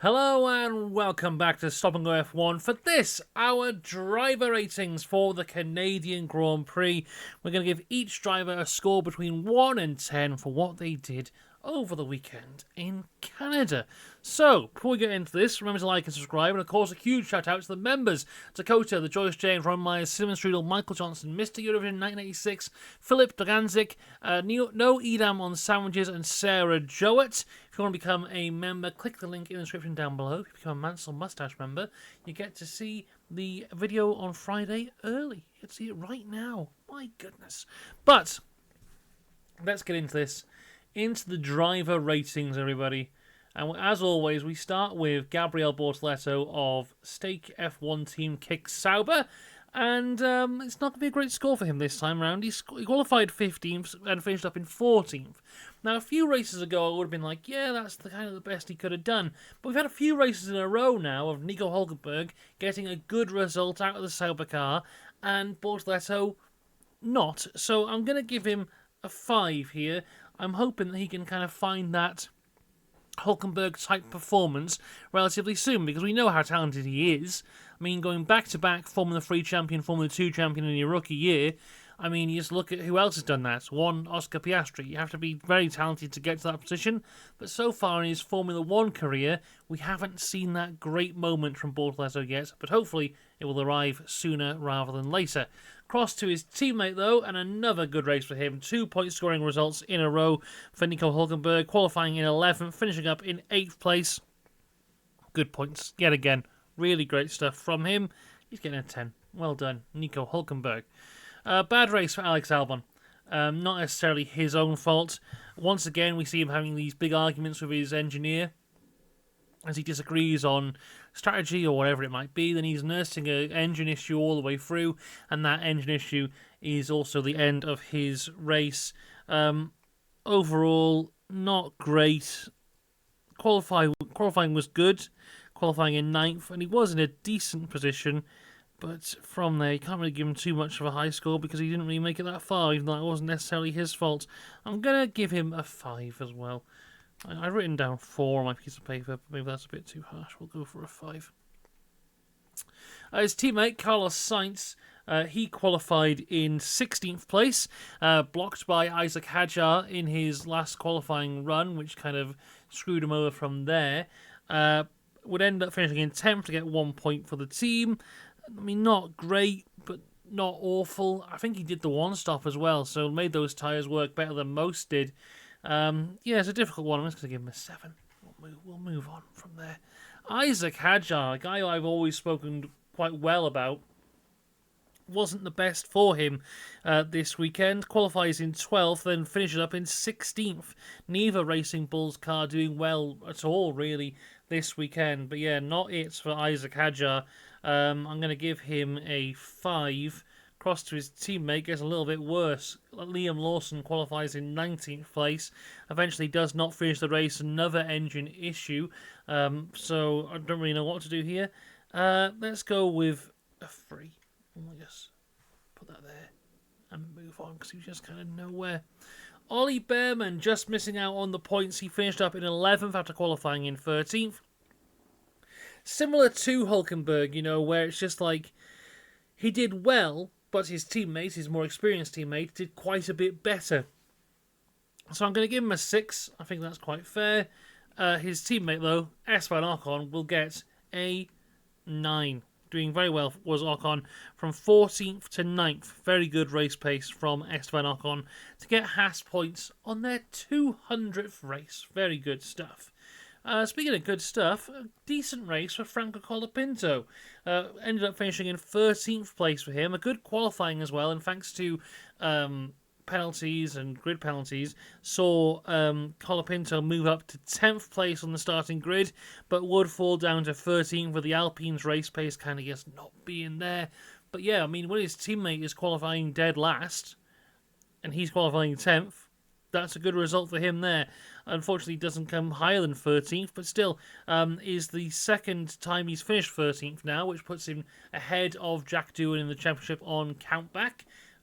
Hello and welcome back to Stop and Go F1 for this, our driver ratings for the Canadian Grand Prix. We're going to give each driver a score between 1 and 10 for what they did over the weekend in Canada. So, before we get into this, remember to like and subscribe, and of course a huge shout out to the members: Dakota, the Joyce James, Ron Myers, Simon Strudel, Michael Johnson, Mr. Eurovision 1986, Philip Doganzik, No Edam on Sandwiches, and Sarah Jowett. If you want to become a member, click the link in the description down below. If you become a Mansell Mustache member, you get to see the video on Friday early. You can see it right now. My goodness. But, let's get into this. Into the driver ratings, everybody. And as always, we start with Gabriel Borletto of Stake F1 Team Kick Sauber. And it's not going to be a great score for him this time around. He qualified 15th and finished up in 14th. Now, a few races ago, I would have been like, yeah, that's the kind of the best he could have done. But we've had a few races in a row now of Nico Hülkenberg getting a good result out of the Sauber car, and Borletto not. So I'm going to give him a 5 here. I'm hoping that he can kind of find that Hülkenberg-type performance relatively soon, because we know how talented he is. I mean, going back-to-back Formula 3 champion, Formula 2 champion in your rookie year, I mean, you just look at who else has done that. One, Oscar Piastri. You have to be very talented to get to that position, but so far in his Formula 1 career, we haven't seen that great moment from Borletto yet, but hopefully it will arrive sooner rather than later. Cross to his teammate, though, and another good race for him. 2-point scoring results in a row for Nico Hülkenberg, qualifying in 11th, finishing up in 8th place. Good points, yet again. Really great stuff from him. He's getting a 10. Well done, Nico Hülkenberg. Bad race for Alex Albon. Not necessarily his own fault. Once again, we see him having these big arguments with his engineer as he disagrees on strategy or whatever it might be. Then he's nursing an engine issue all the way through, and that engine issue is also the end of his race. Overall, not great. Qualifying was good, qualifying in 9th, and he was in a decent position. But from there, you can't really give him too much of a high score because he didn't really make it that far, even though it wasn't necessarily his fault. I'm going to give him a 5 as well. I've written down 4 on my piece of paper, but maybe that's a bit too harsh. We'll go for a 5. His teammate, Carlos Sainz, he qualified in 16th place, blocked by Isaac Hajar in his last qualifying run, which kind of screwed him over from there. Would end up finishing in 10th to get 1 point for the team. I mean, not great, but not awful. I think he did the one stop as well, so made those tyres work better than most did. Yeah, it's a difficult one. I'm just going to give him a 7. We'll move on from there. Isaac Hajar, a guy I've always spoken quite well about, wasn't the best for him this weekend. Qualifies in 12th, then finishes up in 16th. Neither Racing Bull's car doing well at all, really, this weekend. But yeah, not it for Isaac Hajar. I'm going to give him a 5. Cross to his teammate gets a little bit worse. Liam Lawson qualifies in 19th place. Eventually does not finish the race. Another engine issue. So I don't really know what to do here. Let's go with a 3. We'll just put that there and move on because he was just kind of nowhere. Ollie Bman just missing out on the points. He finished up in 11th after qualifying in 13th. Similar to Hülkenberg, where it's just like he did well, but his teammate, his more experienced teammate, did quite a bit better. So I'm going to give him a 6. I think that's quite fair. His teammate, though, Esteban Ocon, will get a 9. Doing very well was Ocon from 14th to 9th. Very good race pace from Esteban Ocon to get Haas points on their 200th race. Very good stuff. Speaking of good stuff, a decent race for Franco Colapinto. Ended up finishing in 13th place for him. A good qualifying as well, and thanks to penalties and grid penalties, saw Colapinto move up to 10th place on the starting grid, but would fall down to 13th with the Alpine's race pace kind of just not being there. But yeah, I mean, when his teammate is qualifying dead last, and he's qualifying 10th, that's a good result for him there. Unfortunately, doesn't come higher than 13th, but still is the second time he's finished 13th now, which puts him ahead of Jack Doohan in the championship on countback.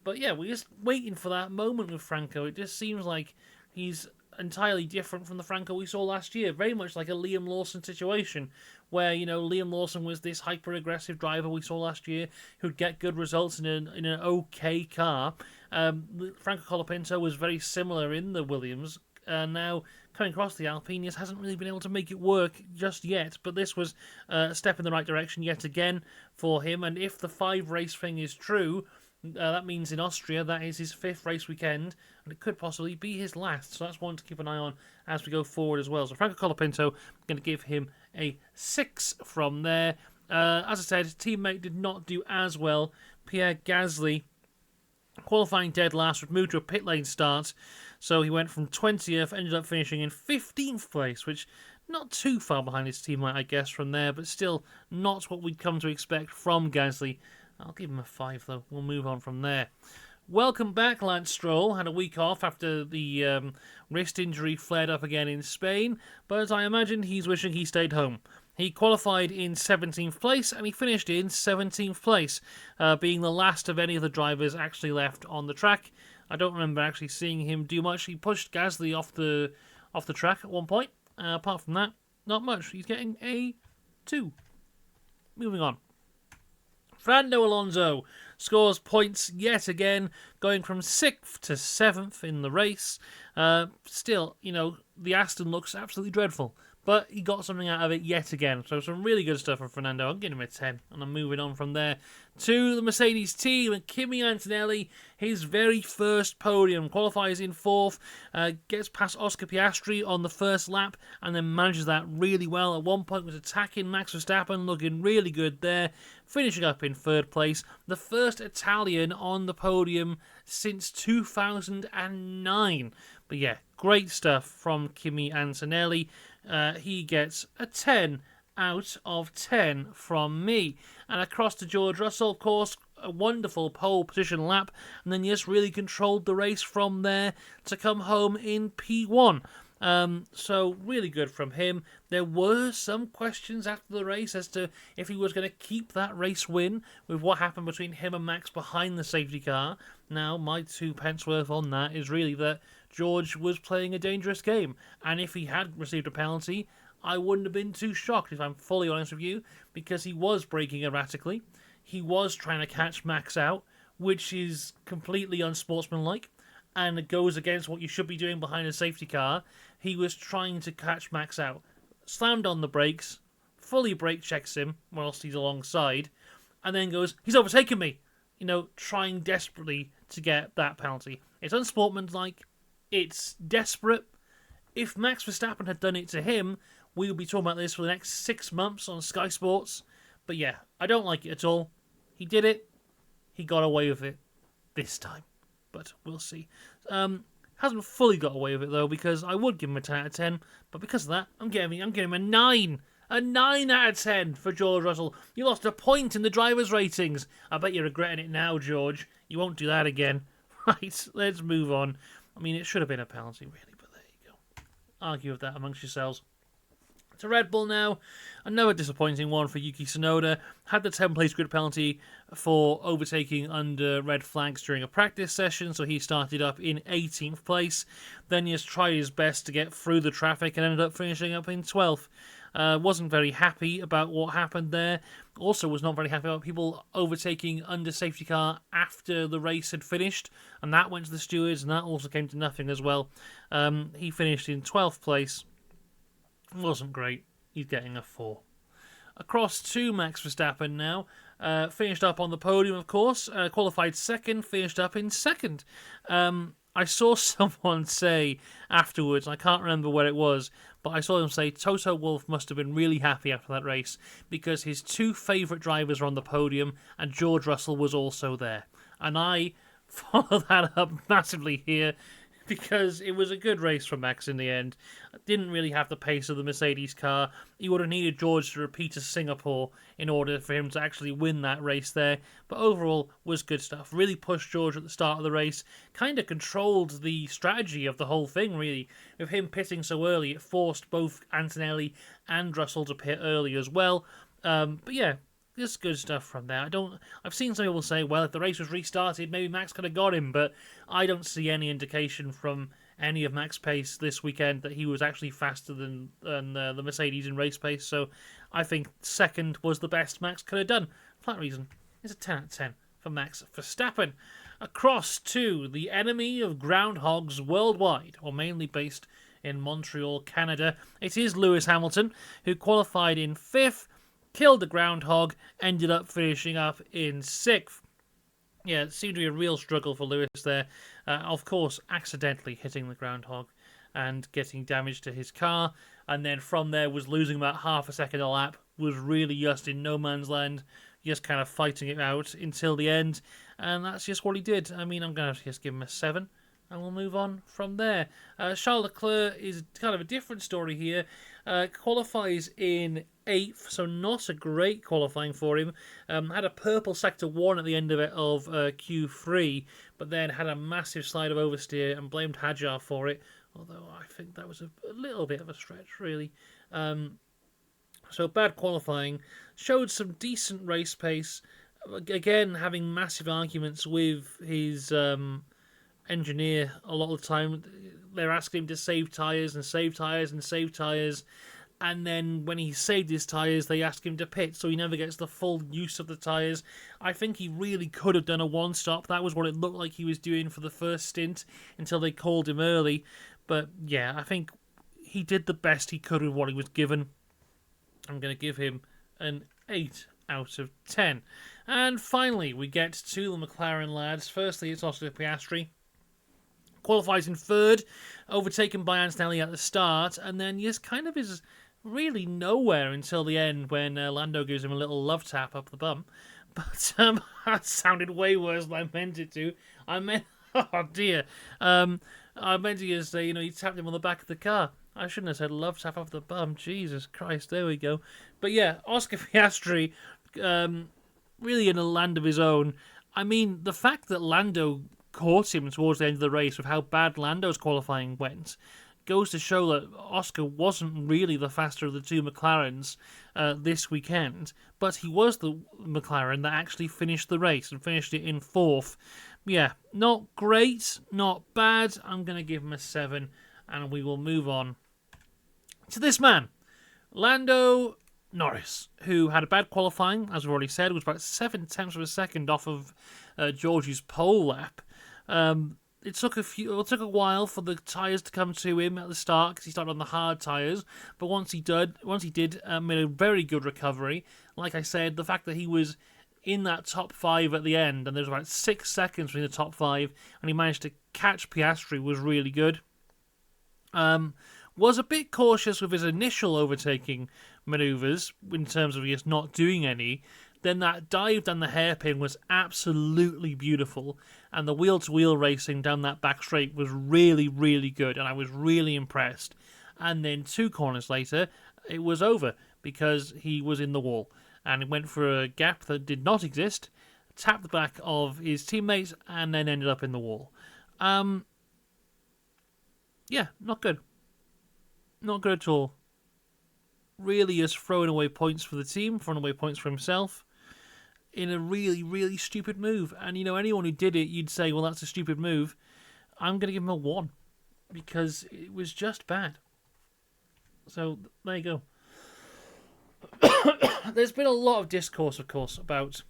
But yeah, we're just waiting for that moment with Franco. It just seems like he's entirely different from the Franco we saw last year. Very much like a Liam Lawson situation, where Liam Lawson was this hyper-aggressive driver we saw last year who'd get good results in an okay car. Franco Colapinto was very similar in the Williams. Now, coming across the Alpine, just hasn't really been able to make it work just yet, but this was a step in the right direction yet again for him, and if the 5-race thing is true, that means in Austria that is his 5th race weekend, and it could possibly be his last, so that's one to keep an eye on as we go forward as well. So Franco Colapinto, I'm going to give him a 6 from there. As I said, his teammate did not do as well. Pierre Gasly, qualifying dead last, would move to a pit lane start, so he went from 20th, ended up finishing in 15th place, which not too far behind his teammate, I guess, from there, but still not what we'd come to expect from Gasly. I'll give him a 5, though. We'll move on from there. Welcome back, Lance Stroll. Had a week off after the wrist injury flared up again in Spain, but I imagine he's wishing he stayed home. He qualified in 17th place, and he finished in 17th place, being the last of any of the drivers actually left on the track. I don't remember actually seeing him do much. He pushed Gasly off the track at one point. Apart from that, not much. He's getting a 2. Moving on. Fernando Alonso scores points yet again, going from 6th to 7th in the race. Still, the Aston looks absolutely dreadful, but he got something out of it yet again. So some really good stuff from Fernando. I'm giving him a 10, and I'm moving on from there to the Mercedes team, and Kimi Antonelli, his very first podium, qualifies in 4th, gets past Oscar Piastri on the first lap, and then manages that really well. At one point was attacking Max Verstappen, looking really good there, finishing up in 3rd place, the first Italian on the podium since 2009. But yeah, great stuff from Kimi Antonelli. He gets a 10 out of 10 from me. And across to George Russell, of course, a wonderful pole position lap, and then just really controlled the race from there to come home in P1. So really good from him. There were some questions after the race as to if he was going to keep that race win with what happened between him and Max behind the safety car. Now, my 2 pence worth on that is really that George was playing a dangerous game, and if he had received a penalty, I wouldn't have been too shocked, if I'm fully honest with you, because he was braking erratically. He was trying to catch Max out, which is completely unsportsmanlike, and it goes against what you should be doing behind a safety car. He was trying to catch Max out, slammed on the brakes, fully brake checks him whilst he's alongside, and then goes, he's overtaken me! Trying desperately to get that penalty. It's unsportsmanlike, it's desperate. If Max Verstappen had done it to him, we would be talking about this for the next 6 months on Sky Sports. But yeah, I don't like it at all. He did it. He got away with it this time. But we'll see. Hasn't fully got away with it, though, because I would give him a 10 out of 10. But because of that, I'm giving him a 9. A 9 out of 10 for George Russell. You lost a point in the driver's ratings. I bet you're regretting it now, George. You won't do that again. Right, let's move on. I mean, it should have been a penalty, really, but there you go. Argue with that amongst yourselves. To Red Bull now, another disappointing one for Yuki Tsunoda. Had the 10-place grid penalty for overtaking under red flags during a practice session, so he started up in 18th place. Then he has tried his best to get through the traffic and ended up finishing up in 12th. Wasn't very happy about what happened there. Also was not very happy about people overtaking under safety car after the race had finished, and that went to the stewards, and that also came to nothing as well. He finished in 12th place. Wasn't great. He's getting a 4. Across to Max Verstappen now. Finished up on the podium, of course. Qualified 2nd, finished up in 2nd. I saw someone say afterwards, I can't remember where it was, but I saw them say Toto Wolff must have been really happy after that race because his 2 favourite drivers were on the podium and George Russell was also there. And I follow that up massively here because it was a good race for Max in the end. Didn't really have the pace of the Mercedes car. He would have needed George to repeat as Singapore in order for him to actually win that race there. But overall, was good stuff. Really pushed George at the start of the race. Kind of controlled the strategy of the whole thing, really. With him pitting so early, it forced both Antonelli and Russell to pit early as well. But yeah, just good stuff from there. I've seen some people say, well, if the race was restarted, maybe Max could have got him, but I don't see any indication from any of Max's pace this weekend, that he was actually faster than the Mercedes in race pace. So I think second was the best Max could have done. For that reason, it's a 10 out of 10 for Max Verstappen. Across to the enemy of groundhogs worldwide, or mainly based in Montreal, Canada. It is Lewis Hamilton, who qualified in 5th, killed the groundhog, ended up finishing up in 6th. Yeah, it seemed to be a real struggle for Lewis there. Of course, accidentally hitting the groundhog and getting damage to his car. And then from there was losing about half a second a lap. Was really just in no man's land. Just kind of fighting it out until the end. And that's just what he did. I mean, I'm going to just give him a 7. And we'll move on from there. Charles Leclerc is kind of a different story here. Qualifies in 8th, so not a great qualifying for him. Had a purple sector 1 at the end of it of Q3, but then had a massive slide of oversteer and blamed Hajar for it, although I think that was a little bit of a stretch, really. So bad qualifying. Showed some decent race pace. Again, having massive arguments with his engineer a lot of the time. They're asking him to save tyres and save tyres and save tyres, and then when he saved his tyres they ask him to pit, so he never gets the full use of the tyres. I think he really could have done a one stop. That was what it looked like he was doing for the first stint until they called him early. But yeah, I think he did the best he could with what he was given. I'm going to give him an 8 out of 10. And finally we get to the McLaren lads. Firstly, it's Oscar Piastri. Qualifies in 3rd, overtaken by Antonelli at the start, and then just kind of is really nowhere until the end when Lando gives him a little love tap up the bum. But that sounded way worse than I meant it to. I meant, oh dear, I meant to just say, he tapped him on the back of the car. I shouldn't have said love tap up the bum. Jesus Christ, there we go. But yeah, Oscar Piastri, really in a land of his own. I mean, the fact that Lando caught him towards the end of the race with how bad Lando's qualifying went goes to show that Oscar wasn't really the faster of the two McLarens this weekend, but he was the McLaren that actually finished the race and finished it in 4th. Yeah, not great, not bad. I'm going to give him a 7, and we will move on to this man, Lando Norris, who had a bad qualifying, as we've already said, was about 7/10 of a second off of George's pole lap. It took a while for the tyres to come to him at the start because he started on the hard tyres. But once he did, made a very good recovery. Like I said, the fact that he was in that top 5 at the end, and there was about 6 seconds between the top 5, and he managed to catch Piastri, was really good. Was a bit cautious with his initial overtaking manoeuvres in terms of just not doing any. Then that dive down the hairpin was absolutely beautiful, and the wheel-to-wheel racing down that back straight was really, really good, and I was really impressed. And then 2 corners later, it was over because he was in the wall, and it went for a gap that did not exist, tapped the back of his teammates, and then ended up in the wall. Yeah, not good. Not good at all. Really is throwing away points for the team, throwing away points for himself in a really, really stupid move. And, anyone who did it, you'd say, well, that's a stupid move. I'm going to give him a 1 because it was just bad. So, there you go. There's been a lot of discourse, of course, about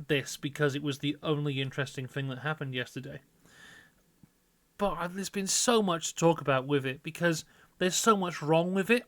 this because it was the only interesting thing that happened yesterday. But there's been so much to talk about with it because there's so much wrong with it.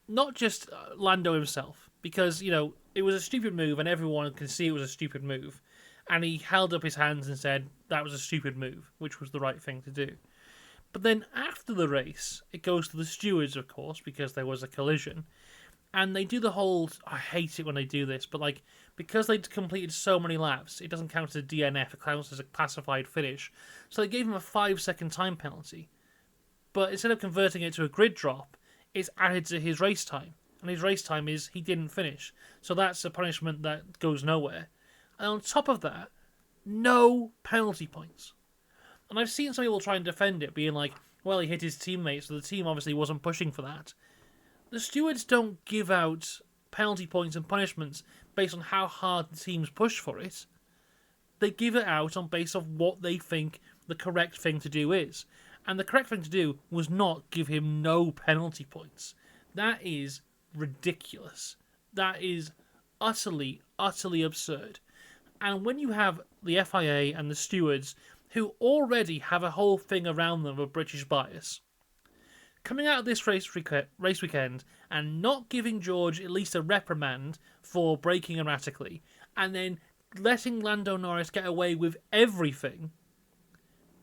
Not just Lando himself, because, it was a stupid move and everyone can see it was a stupid move. And he held up his hands and said that was a stupid move, which was the right thing to do. But then after the race, it goes to the stewards, of course, because there was a collision. And they do the whole, I hate it when they do this, but because they'd completed so many laps, it doesn't count as a DNF, it counts as a classified finish. So they gave him a 5-second time penalty. But instead of converting it to a grid drop, it's added to his race time. And his race time is he didn't finish. So that's a punishment that goes nowhere. And on top of that, no penalty points. And I've seen some people try and defend it, being like, well, he hit his teammate, so the team obviously wasn't pushing for that. The stewards don't give out penalty points and punishments based on how hard the teams push for it. They give it out on base of what they think the correct thing to do is. And the correct thing to do was not give him no penalty points. That is ridiculous. That is utterly, utterly absurd. And when you have the FIA and the stewards, who already have a whole thing around them of British bias, coming out of this race weekend and not giving George at least a reprimand for braking erratically, and then letting Lando Norris get away with everything,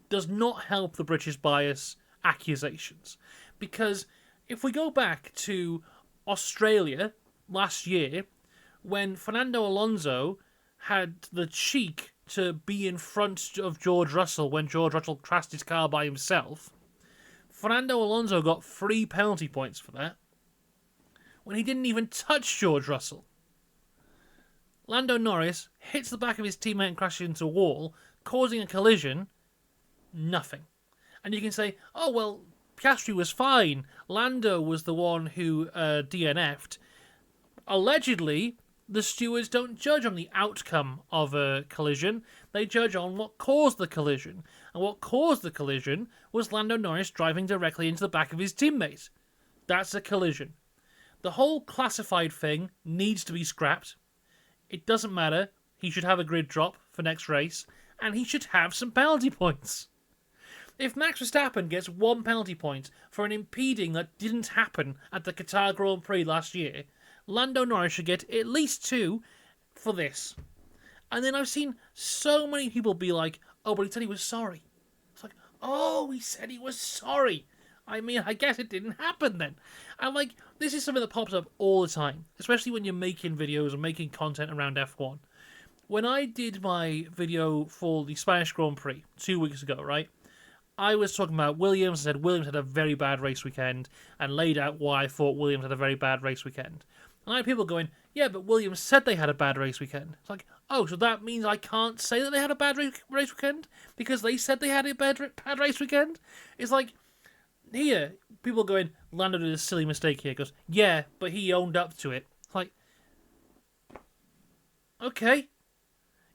does not help the British bias accusations. Because if we go back to Australia last year, when Fernando Alonso had the cheek to be in front of George Russell when George Russell crashed his car by himself, Fernando Alonso got 3 penalty points for that, when he didn't even touch George Russell. Lando Norris hits the back of his teammate and crashes into a wall, causing a collision. Nothing. And you can say, oh, well, Piastri was fine. Lando was the one who DNF'd. Allegedly, the stewards don't judge on the outcome of a collision. They judge on what caused the collision. And what caused the collision was Lando Norris driving directly into the back of his teammate. That's a collision. The whole classified thing needs to be scrapped. It doesn't matter. He should have a grid drop for next race. And he should have some penalty points. If Max Verstappen gets 1 penalty point for an impeding that didn't happen at the Qatar Grand Prix last year, Lando Norris should get at least 2 for this. And then I've seen so many people be like, oh, but he said he was sorry. It's like, oh, he said he was sorry. I mean, I guess it didn't happen then. And like, this is something that pops up all the time, especially when you're making videos and making content around F1. When I did my video for the Spanish Grand Prix 2 weeks ago, right? I was talking about Williams. I said Williams had a very bad race weekend and laid out why I thought Williams had a very bad race weekend. And I had people going, yeah, but Williams said they had a bad race weekend. It's like, oh, so that means I can't say that they had a bad race weekend? Because they said they had a bad race weekend? It's like, here, people going, Lando did a silly mistake here. Goes, yeah, but he owned up to it. It's like, okay.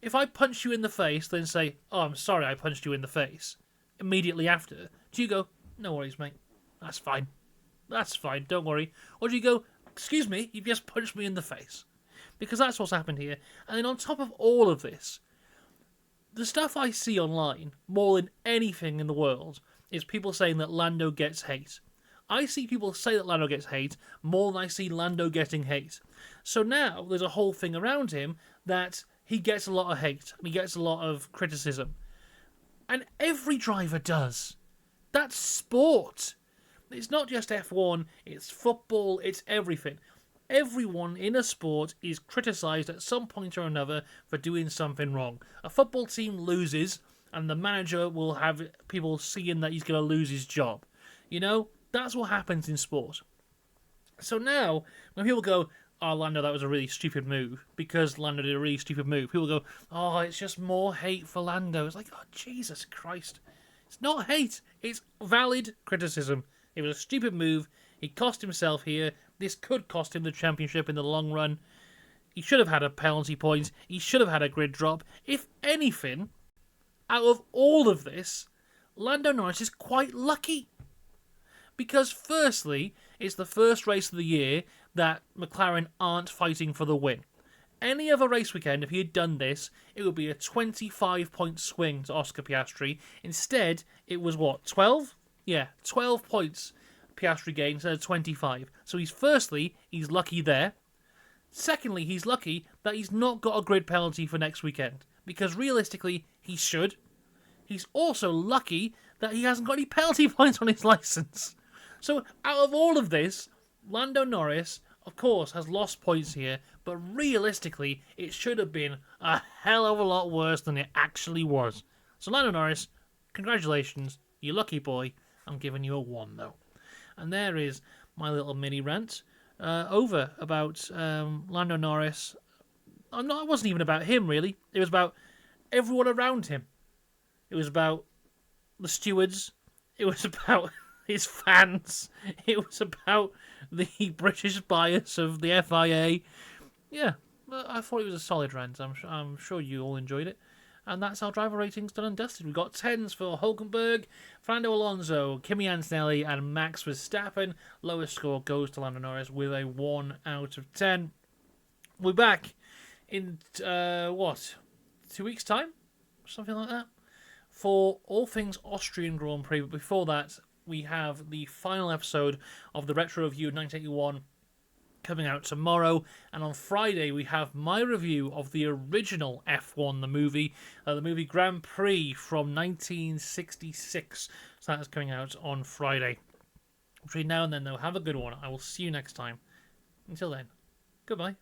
If I punch you in the face, then say, oh, I'm sorry I punched you in the face, immediately after, do you go, no worries, mate, that's fine, don't worry? Or do you go, excuse me, you've just punched me in the face? Because that's what's happened here. And then on top of all of this, the stuff I see online, more than anything in the world, is people saying that Lando gets hate. I see people say that Lando gets hate more than I see Lando getting hate. So now there's a whole thing around him that he gets a lot of hate, and he gets a lot of criticism. And every driver does. That's sport. It's not just F1, it's football, it's everything. Everyone in a sport is criticised at some point or another for doing something wrong. A football team loses, and the manager will have people seeing that he's going to lose his job. You know, that's what happens in sport. So now, when people go, oh, Lando, that was a really stupid move, because Lando did a really stupid move, people go, oh, it's just more hate for Lando. It's like, oh, Jesus Christ. It's not hate. It's valid criticism. It was a stupid move. He cost himself here. This could cost him the championship in the long run. He should have had a penalty point. He should have had a grid drop. If anything, out of all of this, Lando Norris is quite lucky. Because firstly, it's the first race of the year that McLaren aren't fighting for the win. Any other race weekend, if he had done this, it would be a 25-point swing to Oscar Piastri. Instead, it was what, 12? Yeah, 12 points Piastri gained instead of 25. So he's lucky there. Secondly, he's lucky that he's not got a grid penalty for next weekend. Because realistically, he should. He's also lucky that he hasn't got any penalty points on his licence. So out of all of this, Lando Norris, of course, has lost points here, but realistically, it should have been a hell of a lot worse than it actually was. So Lando Norris, congratulations, you lucky boy. I'm giving you a 1, though. And there is my little mini rant over about Lando Norris. It wasn't even about him, really. It was about everyone around him. It was about the stewards. It was about his fans. It was about the British bias of the FIA. Yeah, I thought it was a solid rant. I'm sure you all enjoyed it. And that's our driver ratings done and dusted. We've got 10s for Hulkenberg, Fernando Alonso, Kimi Antonelli, and Max Verstappen. Lowest score goes to Lando Norris with a 1 out of 10. We're back in, 2 weeks' time? Something like that. For all things Austrian Grand Prix. But before that, we have the final episode of the Retro Review 1981 coming out tomorrow, and on Friday we have my review of the original F1, the movie Grand Prix from 1966. So that is coming out on Friday. Between now and then, though, have a good one. I will see you next time. Until then, goodbye.